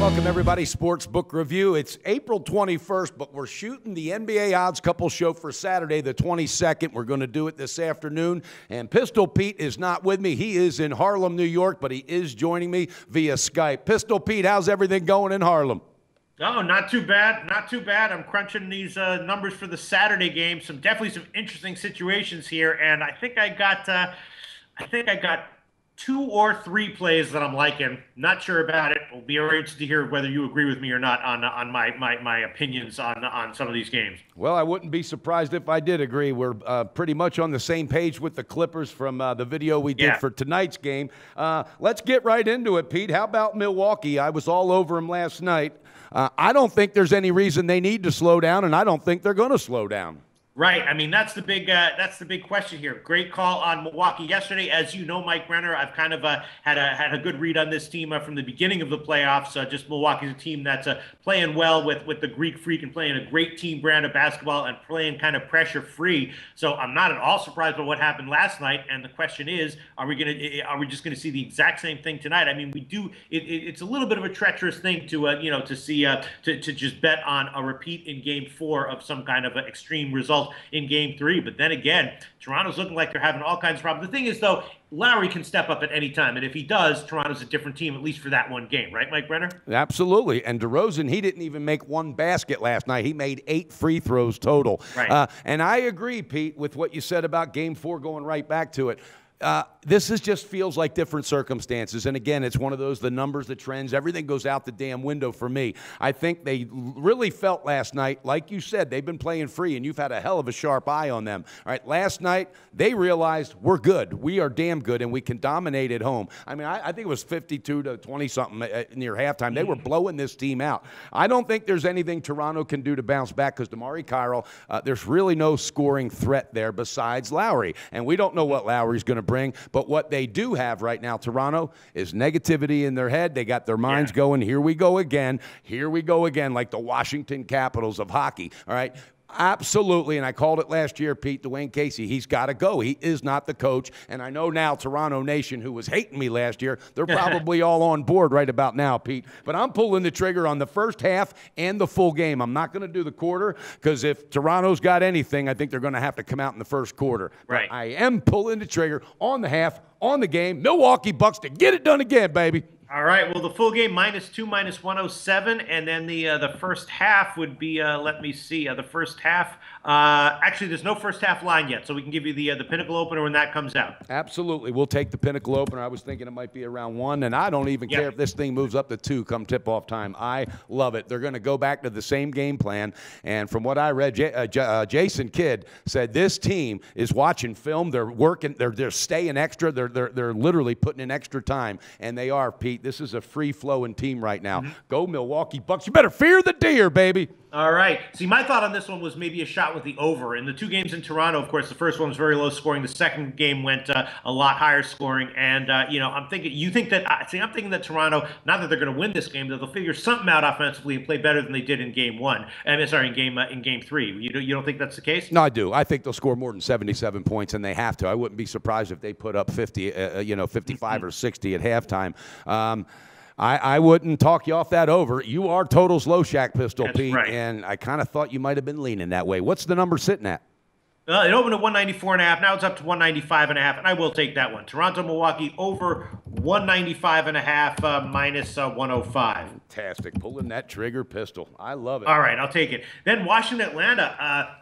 welcome everybody. Sportsbook Review. It's April 21st, but we're shooting the NBA Odds Couple show for Saturday the 22nd. We're going to do it this afternoon. And Pistol Pete is not with me. He is in Harlem, New York, but he is joining me via Skype. Pistol Pete, how's everything going in Harlem? Oh, not too bad. Not too bad. I'm crunching these numbers for the Saturday game. Definitely some interesting situations here, and I think I got 2 or 3 plays that I'm liking. Not sure about it. We'll be very interested to hear whether you agree with me or not on my opinions on some of these games. Well, I wouldn't be surprised if I did agree. We're pretty much on the same page with the Clippers from the video we did for tonight's game. Let's get right into it, Pete. How about Milwaukee? I was all over them last night. I don't think there's any reason they need to slow down, and I don't think they're going to slow down. Right. I mean, that's the big question here. Great call on Milwaukee yesterday. As you know, Mike Brenner, I've kind of had a good read on this team from the beginning of the playoffs. Just Milwaukee's a team that's playing well with the Greek Freak and playing a great team brand of basketball and playing kind of pressure free. So I'm not at all surprised by what happened last night. And the question is, are we just gonna see the exact same thing tonight? I mean, we do. It's a little bit of a treacherous thing to just bet on a repeat in Game 4 of some kind of extreme result in Game 3. But then again, Toronto's looking like they're having all kinds of problems. The thing is, though, Lowry can step up at any time, and if he does, Toronto's a different team, at least for that one game. Right, Mike Brenner? Absolutely. And DeRozan, he didn't even make 1 basket last night. He made 8 free throws total. Right. And I agree, Pete, with what you said about Game 4, going right back to it. This just feels like different circumstances. And again, it's one of those, the numbers, the trends, everything goes out the damn window for me. I think they really felt last night, like you said, they've been playing free, and you've had a hell of a sharp eye on them. All right, last night, they realized we're good. We are damn good, and we can dominate at home. I mean, I think it was 52 to 20-something near halftime. They were blowing this team out. I don't think there's anything Toronto can do to bounce back because DeMarre Carroll, there's really no scoring threat there besides Lowry. And we don't know what Lowry's going to bring, but what they do have right now, Toronto, is negativity in their head. They got their minds going, here we go again, like the Washington Capitals of hockey, all right? Absolutely, and I called it last year, Pete, Dwayne Casey, he's got to go. He is not the coach, and I know now Toronto Nation, who was hating me last year, they're probably all on board right about now, Pete. But I'm pulling the trigger on the first half and the full game. I'm not going to do the quarter because if Toronto's got anything, I think they're going to have to come out in the first quarter. Right. But I am pulling the trigger on the half, on the game. Milwaukee Bucks to get it done again, baby. All right. Well, the full game -2, -107, and then the first half would be. Let me see. The first half. Actually, there's no first half line yet, so we can give you the Pinnacle opener when that comes out. Absolutely, we'll take the Pinnacle opener. I was thinking it might be around 1, and I don't even care if this thing moves up to 2 come tip-off time. I love it. They're going to go back to the same game plan, and from what I read, Jason Kidd said this team is watching film. They're working. They're staying extra. They're literally putting in extra time, and they are, Pete. This is a free-flowing team right now. Go Milwaukee Bucks. You better fear the deer, baby. All right. See, my thought on this one was maybe a shot with the over. In the 2 games in Toronto, of course, the first one was very low scoring. The second game went a lot higher scoring. And, I'm thinking that Toronto, not that they're going to win this game, that they'll figure something out offensively and play better than they did in Game 1. In Game 3. You don't think that's the case? No, I do. I think they'll score more than 77 points, and they have to. I wouldn't be surprised if they put up 55 or 60 at halftime. I wouldn't talk you off that over. You are Totals Loshak, Pistol Pete, right. And I kind of thought you might have been leaning that way. What's the number sitting at? It opened at 194.5. Now it's up to 195.5, and I will take that one. Toronto, Milwaukee over 195.5 -105. Fantastic. Pulling that trigger, Pistol. I love it. All right, I'll take it. Then Washington, Atlanta.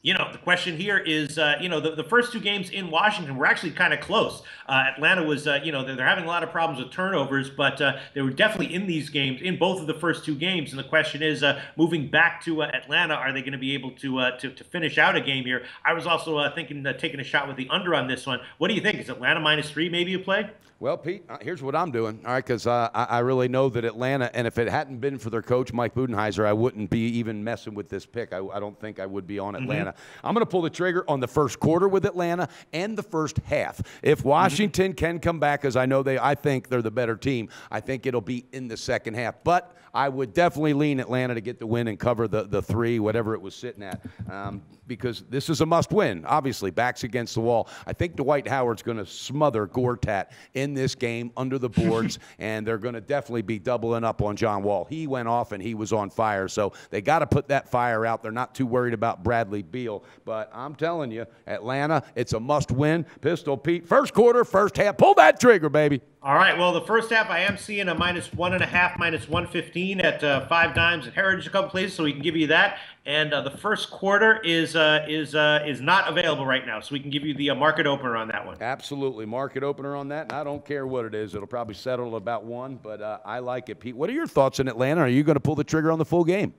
The question here is, the first 2 games in Washington were actually kind of close. Atlanta was, they're having a lot of problems with turnovers, but they were definitely in these games, in both of the first 2 games. And the question is, moving back to Atlanta, are they going to be able to finish out a game here? I was also thinking taking a shot with the under on this one. What do you think? Is Atlanta -3 maybe a play? Well, Pete, here's what I'm doing, all right, because I really know that Atlanta, and if it hadn't been for their coach, Mike Budenholzer, I wouldn't be even messing with this pick. I don't think I would be on Atlanta. I'm going to pull the trigger on the first quarter with Atlanta and the first half. If Washington can come back, as I think they're the better team, I think it'll be in the second half. But I would definitely lean Atlanta to get the win and cover the 3, whatever it was sitting at. because this is a must-win. Obviously, backs against the wall. I think Dwight Howard's going to smother Gortat in this game under the boards, and they're going to definitely be doubling up on John Wall. He went off, and he was on fire, so they got to put that fire out. They're not too worried about Bradley Beal, but I'm telling you, Atlanta, it's a must-win. Pistol Pete, first quarter, first half. Pull that trigger, baby. All right. Well, the first half, I am seeing a -1.5, -115 at 5 Dimes at Heritage, a couple places, so we can give you that. And the first quarter is not available right now, so we can give you the market opener on that one. Absolutely, market opener on that. And I don't care what it is; it'll probably settle at about 1. But I like it, Pete. What are your thoughts in Atlanta? Are you going to pull the trigger on the full game?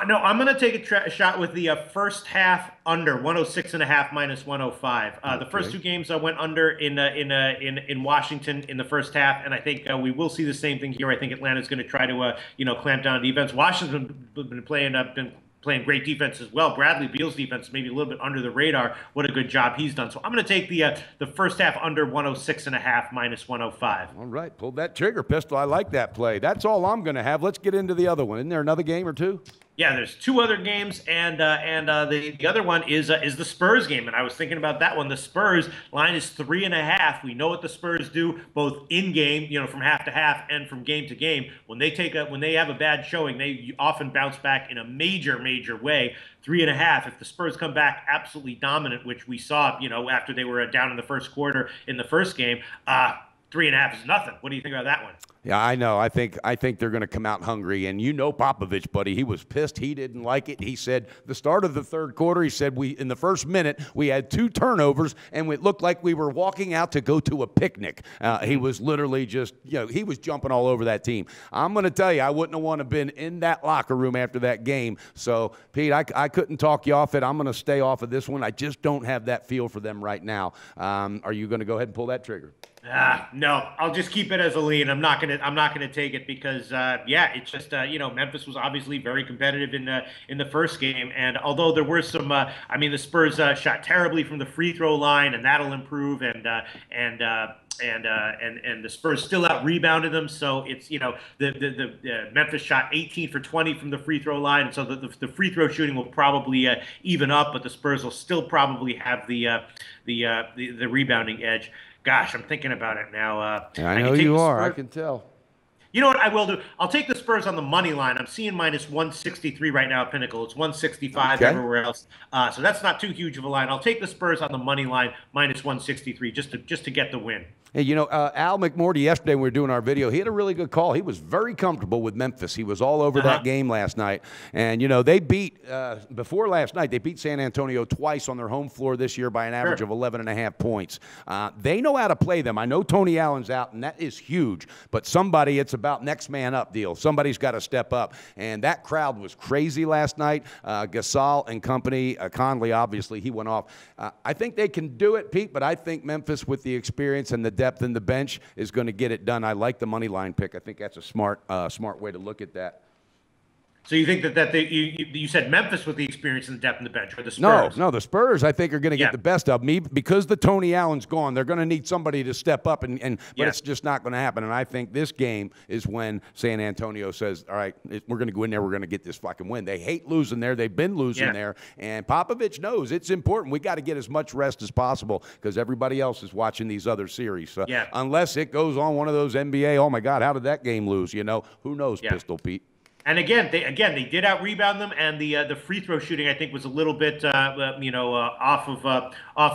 No, I'm going to take a shot with the first half under 106.5 -105. The first 2 games I went under in Washington in the first half, and I think we will see the same thing here. I think Atlanta's going to try to clamp down on defense. Washington's been playing great defense as well. Bradley Beal's defense maybe a little bit under the radar. What a good job he's done. So I'm going to take the first half under 106.5 -105. All right, pulled that trigger, Pistol. I like that play. That's all I'm going to have. Let's get into the other one. Isn't there another game or two? Yeah, there's 2 other games, and the other one is the Spurs game, and I was thinking about that one. The Spurs line is 3.5. We know what the Spurs do both in game, from half to half, and from game to game. When they have a bad showing, they often bounce back in a major way. 3.5. If the Spurs come back absolutely dominant, which we saw, after they were down in the first quarter in the first game, 3.5 is nothing. What do you think about that one? Yeah, I know. I think they're going to come out hungry. And Popovich, buddy, he was pissed. He didn't like it. He said the start of the third quarter, he said in the first minute, we had 2 turnovers, and it looked like we were walking out to go to a picnic. He was literally just, he was jumping all over that team. I'm going to tell you, I wouldn't have wanted to been in that locker room after that game. So, Pete, I couldn't talk you off it. I'm going to stay off of this one. I just don't have that feel for them right now. Are you going to go ahead and pull that trigger? No, I'll just keep it as a lean. I'm not gonna take it because it's just Memphis was obviously very competitive in the first game, and although there were some, the Spurs shot terribly from the free throw line, and that'll improve, and the Spurs still out rebounded them. So it's the Memphis shot 18 for 20 from the free throw line, and so the free throw shooting will probably even up, but the Spurs will still probably have the rebounding edge. Gosh, I'm thinking about it now. I know you are. I can tell. You know what I will do? I'll take the Spurs on the money line. I'm seeing -163 right now at Pinnacle. It's 165 everywhere else. So that's not too huge of a line. I'll take the Spurs on the money line -163 just to get the win. Hey, Al McMorty yesterday when we were doing our video, he had a really good call. He was very comfortable with Memphis. He was all over that game last night. And, they beat, before last night, they beat San Antonio twice on their home floor this year by an average of 11.5 points. They know how to play them. I know Tony Allen's out, and that is huge. But it's about next man up deal. Somebody's got to step up. And that crowd was crazy last night. Gasol and company, Conley, obviously, he went off. I think they can do it, Pete, but I think Memphis with the experience and the depth in the bench is going to get it done. I like the money line pick. I think that's a smart way to look at that. So you think that you said Memphis with the experience and the depth in the bench, or the Spurs? No, the Spurs I think are going to get the best of me because the Tony Allen's gone. They're going to need somebody to step up, but it's just not going to happen. And I think this game is when San Antonio says, "All right, we're going to go in there. We're going to get this fucking win." They hate losing there. They've been losing there, and Popovich knows it's important. We got to get as much rest as possible because everybody else is watching these other series. So unless it goes on one of those NBA, oh my God, how did that game lose? Who knows, Pistol Pete. And again, they did out rebound them, and the free throw shooting I think was a little bit off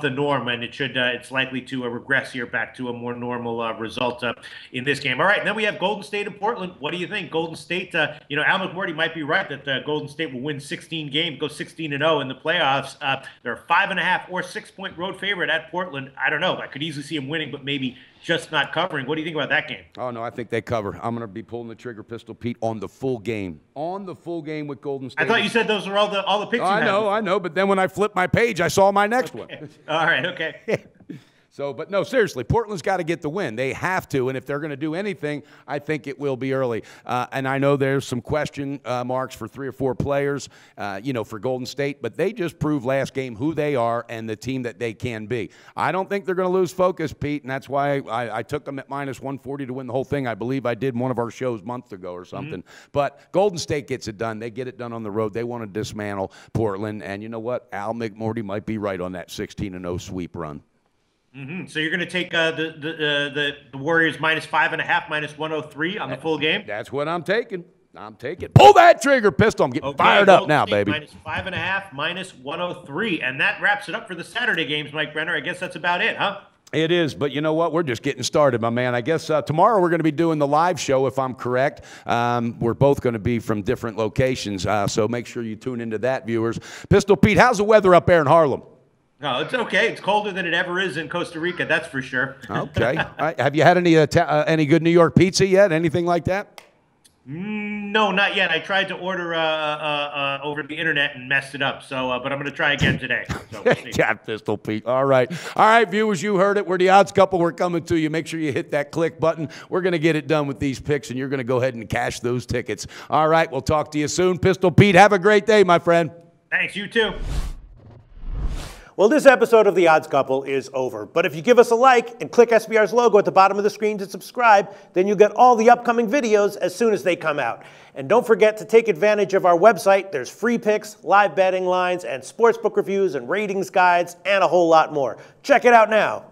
the norm, and it's likely to regress here back to a more normal result in this game. All right, and then we have Golden State and Portland. What do you think? Golden State, Al McMorty might be right that Golden State will win 16 games, go 16-0 in the playoffs. They're a 5.5 or 6-point road favorite at Portland. I don't know. I could easily see them winning, but maybe just not covering. What do you think about that game? Oh, no, I think they cover. I'm going to be pulling the trigger, Pistol Pete, on the full game. On the full game with Golden State. I thought you said those were all the picks you had. I know. But then when I flipped my page, I saw my next one. All right, okay. So, but no, seriously, Portland's got to get the win. They have to, and if they're going to do anything, I think it will be early. And I know there's some question marks for 3 or 4 players, for Golden State, but they just proved last game who they are and the team that they can be. I don't think they're going to lose focus, Pete, and that's why I took them at -140 to win the whole thing. I believe I did one of our shows a month ago or something. But Golden State gets it done. They get it done on the road. They want to dismantle Portland, and you know what? Al McMorty might be right on that 16-0 sweep run. So you're going to take the Warriors -5.5, -103 on the full game? That's what I'm taking. Pull that trigger, Pistol. I'm getting fired up now, baby. -5.5, -103. And that wraps it up for the Saturday games, Mike Brenner. I guess that's about it, huh? It is, but you know what? We're just getting started, my man. I guess tomorrow we're going to be doing the live show, if I'm correct. We're both going to be from different locations, so make sure you tune into that, viewers. Pistol Pete, how's the weather up there in Harlem? No, it's okay. It's colder than it ever is in Costa Rica, that's for sure. Okay. Have you had any good New York pizza yet? Anything like that? No, not yet. I tried to order over the internet and messed it up. So, but I'm going to try again today. So we'll see. Yeah, Pistol Pete. All right, viewers, you heard it. We're the Odds Couple. We're coming to you. Make sure you hit that click button. We're going to get it done with these picks, and you're going to go ahead and cash those tickets. All right, we'll talk to you soon. Pistol Pete, have a great day, my friend. Thanks. You too. Well, this episode of The Odds Couple is over. But if you give us a like and click SBR's logo at the bottom of the screen to subscribe, then you'll get all the upcoming videos as soon as they come out. And don't forget to take advantage of our website. There's free picks, live betting lines, and sportsbook reviews and ratings guides, and a whole lot more. Check it out now.